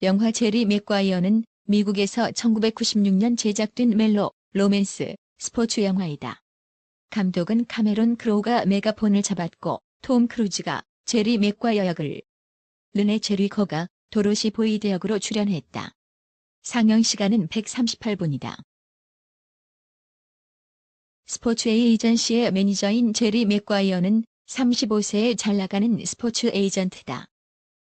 영화 제리 맥과이어는 미국에서 1996년 제작된 멜로, 로맨스, 스포츠 영화이다. 감독은 카메론 크로우가 메가폰을 잡았고 톰 크루즈가 제리 맥과이어 역을, 르네 제리커가 도로시 보이드 역으로 출연했다. 상영 시간은 138분이다. 스포츠 에이전시의 매니저인 제리 맥과이어는 35세에 잘나가는 스포츠 에이전트다.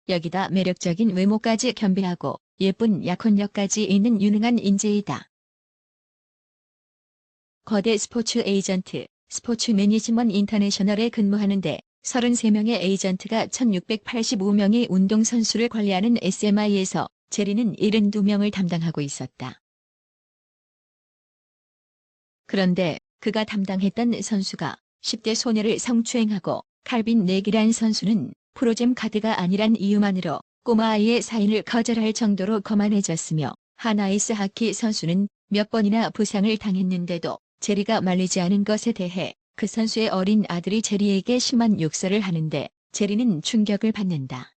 여기다 매력적인 외모까지 겸비하고 예쁜 약혼력까지 있는 유능한 인재이다. 거대 스포츠 에이전트, 스포츠 매니지먼트 인터내셔널에 근무하는데 33명의 에이전트가 1685명의 운동선수를 관리하는 SMI에서 제리는 72명을 담당하고 있었다. 그런데 그가 담당했던 선수가 10대 소녀를 성추행하고 칼빈 넥이란 선수는 프로잼 카드가 아니란 이유만으로 꼬마아이의 사인을 거절할 정도로 거만해졌으며 한 아이스 하키 선수는 몇 번이나 부상을 당했는데도 제리가 말리지 않은 것에 대해 그 선수의 어린 아들이 제리에게 심한 욕설을 하는데 제리는 충격을 받는다.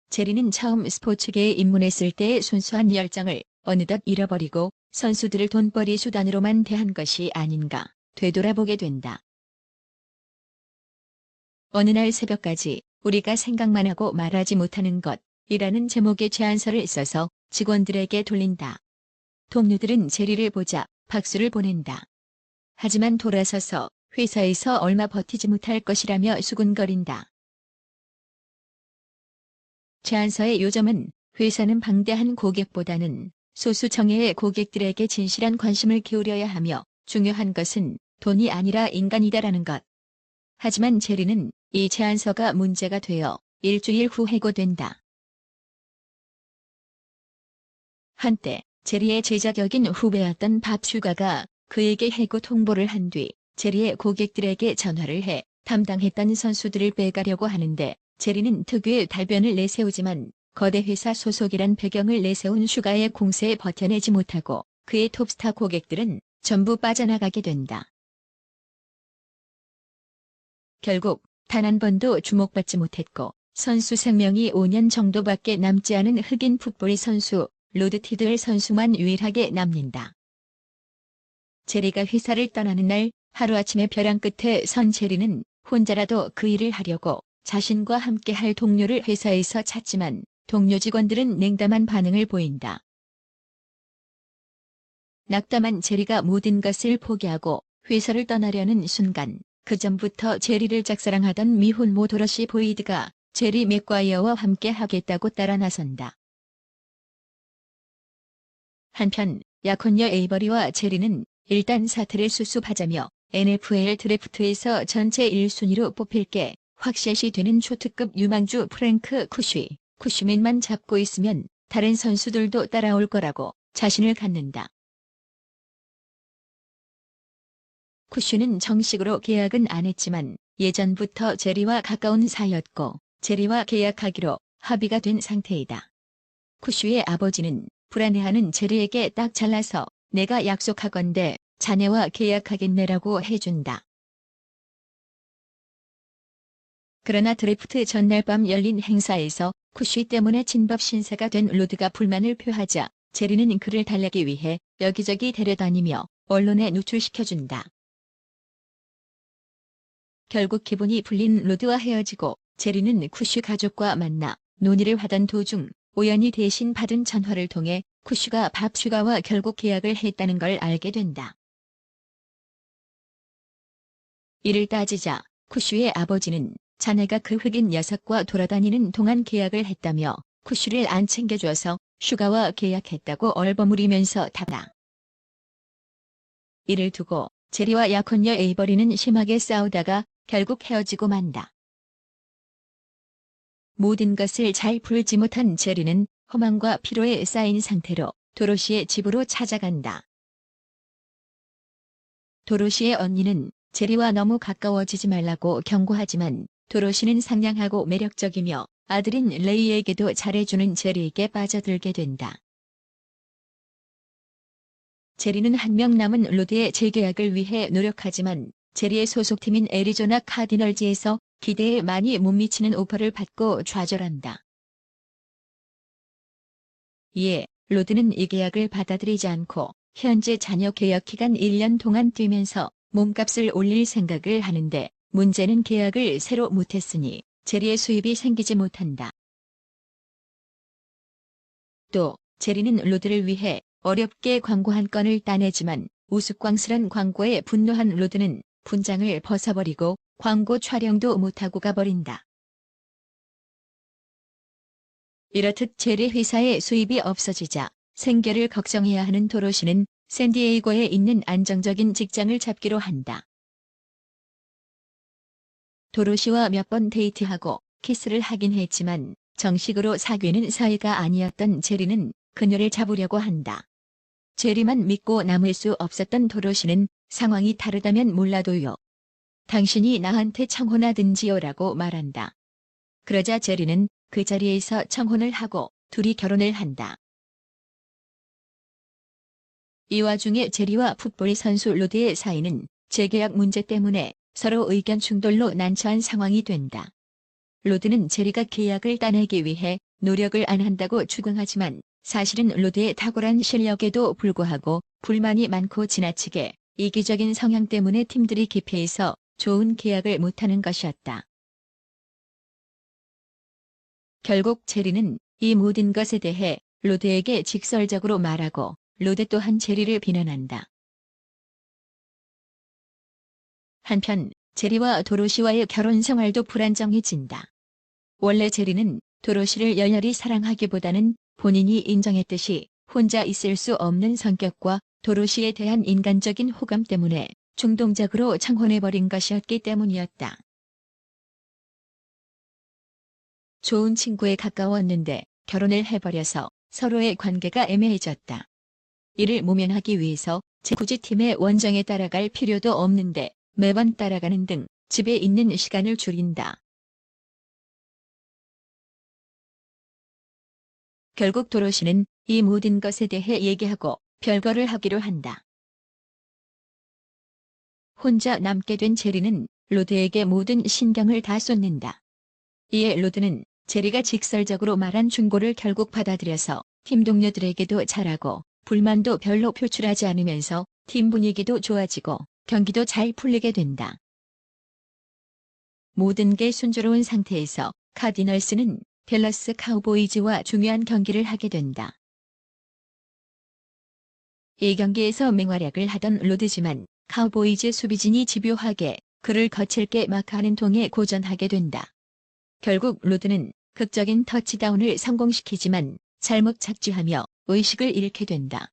제리는 처음 스포츠계에 입문했을 때의 순수한 열정을 어느덧 잃어버리고 선수들을 돈벌이 수단으로만 대한 것이 아닌가 되돌아보게 된다. 어느 날 새벽까지 우리가 생각만 하고 말하지 못하는 것이라는 제목의 제안서를 써서 직원들에게 돌린다. 동료들은 제리를 보자 박수를 보낸다. 하지만 돌아서서 회사에서 얼마 버티지 못할 것이라며 수군거린다. 제안서의 요점은 회사는 방대한 고객보다는 소수 정예의 고객들에게 진실한 관심을 기울여야 하며 중요한 것은 돈이 아니라 인간이다라는 것. 하지만 제리는 이 제안서가 문제가 되어 일주일 후 해고된다. 한때 제리의 제자격인 후배였던 밥 슈가가 그에게 해고 통보를 한 뒤 제리의 고객들에게 전화를 해 담당했던 선수들을 빼가려고 하는데 제리는 특유의 달변을 내세우지만 거대 회사 소속이란 배경을 내세운 슈가의 공세에 버텨내지 못하고 그의 톱스타 고객들은 전부 빠져나가게 된다. 결국 단 한 번도 주목받지 못했고 선수 생명이 5년 정도밖에 남지 않은 흑인 풋볼 선수 로드 티드웰 선수만 유일하게 남는다. 제리가 회사를 떠나는 날 하루아침에 벼랑 끝에 선 제리는 혼자라도 그 일을 하려고 자신과 함께 할 동료를 회사에서 찾지만 동료 직원들은 냉담한 반응을 보인다. 낙담한 제리가 모든 것을 포기하고 회사를 떠나려는 순간 그 전부터 제리를 짝사랑하던 미혼모 도로시 보이드가 제리 맥과이어와 함께 하겠다고 따라 나선다. 한편 약혼녀 에이버리와 제리는 일단 사태를 수습하자며 NFL 드래프트에서 전체 1순위로 뽑힐 게 확실시 되는 초특급 유망주 프랭크 쿠슈맨만 잡고 있으면 다른 선수들도 따라올 거라고 자신을 갖는다. 쿠슈는 정식으로 계약은 안 했지만 예전부터 제리와 가까운 사이였고 제리와 계약하기로 합의가 된 상태이다. 쿠슈의 아버지는 불안해하는 제리에게 딱 잘라서 내가 약속하건대 자네와 계약하겠네라고 해준다. 그러나 드래프트 전날 밤 열린 행사에서 쿠슈 때문에 진법 신세가 된 로드가 불만을 표하자 제리는 그를 달래기 위해 여기저기 데려다니며 언론에 노출시켜준다. 결국 기분이 풀린 로드와 헤어지고 제리는 쿠슈 가족과 만나 논의를 하던 도중 우연히 대신 받은 전화를 통해 쿠슈가 밥 슈가와 결국 계약을 했다는 걸 알게 된다. 이를 따지자 쿠슈의 아버지는 자네가 그 흑인 녀석과 돌아다니는 동안 계약을 했다며 쿠슈를 안 챙겨줘서 슈가와 계약했다고 얼버무리면서 답다. 이를 두고 제리와 약혼녀 에이버리는 심하게 싸우다가 결국 헤어지고 만다. 모든 것을 잘 풀지 못한 제리는 허망과 피로에 쌓인 상태로 도로시의 집으로 찾아간다. 도로시의 언니는 제리와 너무 가까워지지 말라고 경고하지만 도로시는 상냥하고 매력적이며 아들인 레이에게도 잘해주는 제리에게 빠져들게 된다. 제리는 한 명 남은 로드의 재계약을 위해 노력하지만 제리의 소속팀인 애리조나 카디널즈에서 기대에 많이 못 미치는 오퍼를 받고 좌절한다. 이에 로드는 이 계약을 받아들이지 않고 현재 잔여 계약 기간 1년 동안 뛰면서 몸값을 올릴 생각을 하는데 문제는 계약을 새로 못했으니 제리의 수입이 생기지 못한다. 또 제리는 로드를 위해 어렵게 광고 한 건을 따내지만 우스꽝스런 광고에 분노한 로드는 분장을 벗어버리고 광고 촬영도 못하고 가버린다. 이렇듯 제리 회사의 수입이 없어지자 생계를 걱정해야 하는 도로시는 샌디에이고에 있는 안정적인 직장을 잡기로 한다. 도로시와 몇 번 데이트하고 키스를 하긴 했지만 정식으로 사귀는 사이가 아니었던 제리는 그녀를 잡으려고 한다. 제리만 믿고 남을 수 없었던 도로시는 상황이 다르다면 몰라도요. 당신이 나한테 청혼하든지요라고 말한다. 그러자 제리는 그 자리에서 청혼을 하고 둘이 결혼을 한다. 이 와중에 제리와 풋볼 선수 로드의 사이는 재계약 문제 때문에 서로 의견 충돌로 난처한 상황이 된다. 로드는 제리가 계약을 따내기 위해 노력을 안 한다고 주장하지만 사실은 로드의 탁월한 실력에도 불구하고 불만이 많고 지나치게 이기적인 성향 때문에 팀들이 기피해서 좋은 계약을 못하는 것이었다. 결국 제리는 이 모든 것에 대해 로드에게 직설적으로 말하고 로드 또한 제리를 비난한다. 한편 제리와 도로시와의 결혼 생활도 불안정해진다. 원래 제리는 도로시를 열렬히 사랑하기보다는 본인이 인정했듯이 혼자 있을 수 없는 성격과 도로시에 대한 인간적인 호감 때문에 충동적으로 청혼해버린 것이었기 때문이었다. 좋은 친구에 가까웠는데 결혼을 해버려서 서로의 관계가 애매해졌다. 이를 모면하기 위해서 굳이 팀의 원정에 따라갈 필요도 없는데 매번 따라가는 등 집에 있는 시간을 줄인다. 결국 도로시는 이 모든 것에 대해 얘기하고 별거를 하기로 한다. 혼자 남게 된 제리는 로드에게 모든 신경을 다 쏟는다. 이에 로드는 제리가 직설적으로 말한 충고를 결국 받아들여서 팀 동료들에게도 잘하고 불만도 별로 표출하지 않으면서 팀 분위기도 좋아지고 경기도 잘 풀리게 된다. 모든 게 순조로운 상태에서 카디널스는 댈러스 카우보이즈와 중요한 경기를 하게 된다. 이 경기에서 맹활약을 하던 로드지만 카우보이즈 수비진이 집요하게 그를 거칠게 마크하는 통에 고전하게 된다. 결국 로드는 극적인 터치다운을 성공시키지만 잘못 착지하며 의식을 잃게 된다.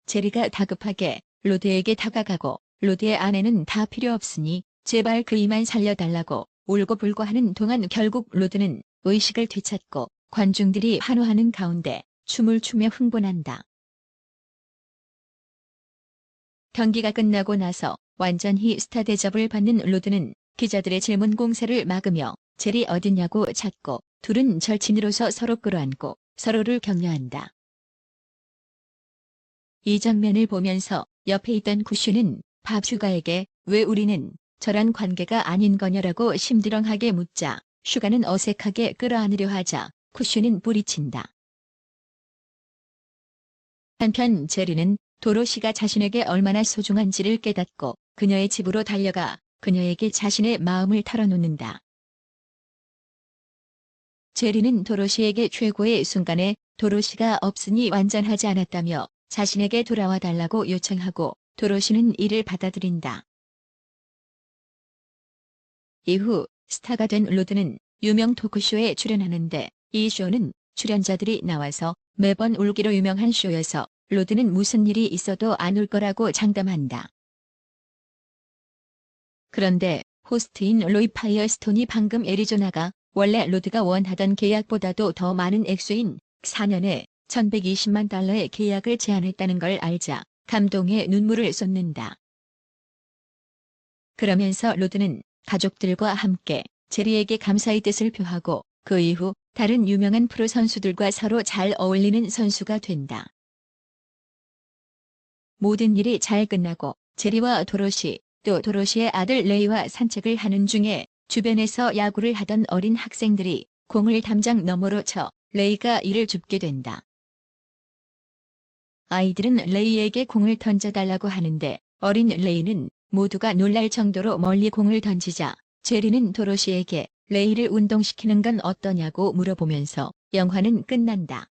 제리가 다급하게 로드에게 다가가고 로드의 아내는 다 필요 없으니 제발 그이만 살려달라고 울고불고 하는 동안 결국 로드는 의식을 되찾고 관중들이 환호하는 가운데 춤을 추며 흥분한다. 경기가 끝나고 나서 완전히 스타 대접을 받는 로드는 기자들의 질문 공세를 막으며 제리 어딨냐고 찾고 둘은 절친으로서 서로 끌어안고 서로를 격려한다. 이 장면을 보면서 옆에 있던 쿠슈는 밥 슈가에게 왜 우리는 저런 관계가 아닌 거냐라고 심드렁하게 묻자 슈가는 어색하게 끌어안으려 하자 쿠슈는 뿌리친다. 한편 제리는 도로시가 자신에게 얼마나 소중한지를 깨닫고 그녀의 집으로 달려가 그녀에게 자신의 마음을 털어놓는다. 제리는 도로시에게 최고의 순간에 도로시가 없으니 완전하지 않았다며 자신에게 돌아와 달라고 요청하고 도로시는 이를 받아들인다. 이후 스타가 된 로드는 유명 토크쇼에 출연하는데 이 쇼는 출연자들이 나와서 매번 울기로 유명한 쇼여서 로드는 무슨 일이 있어도 안 울 거라고 장담한다. 그런데 호스트인 로이 파이어스톤이 방금 애리조나가 원래 로드가 원하던 계약보다도 더 많은 액수인 4년에 $1,120만 계약을 제안했다는 걸 알자 감동의 눈물을 쏟는다. 그러면서 로드는 가족들과 함께 제리에게 감사의 뜻을 표하고 그 이후 다른 유명한 프로 선수들과 서로 잘 어울리는 선수가 된다. 모든 일이 잘 끝나고 제리와 도로시, 또 도로시의 아들 레이와 산책을 하는 중에 주변에서 야구를 하던 어린 학생들이 공을 담장 너머로 쳐 레이가 이를 줍게 된다. 아이들은 레이에게 공을 던져달라고 하는데 어린 레이는 모두가 놀랄 정도로 멀리 공을 던지자 제리는 도로시에게 레이를 운동시키는 건 어떠냐고 물어보면서 영화는 끝난다.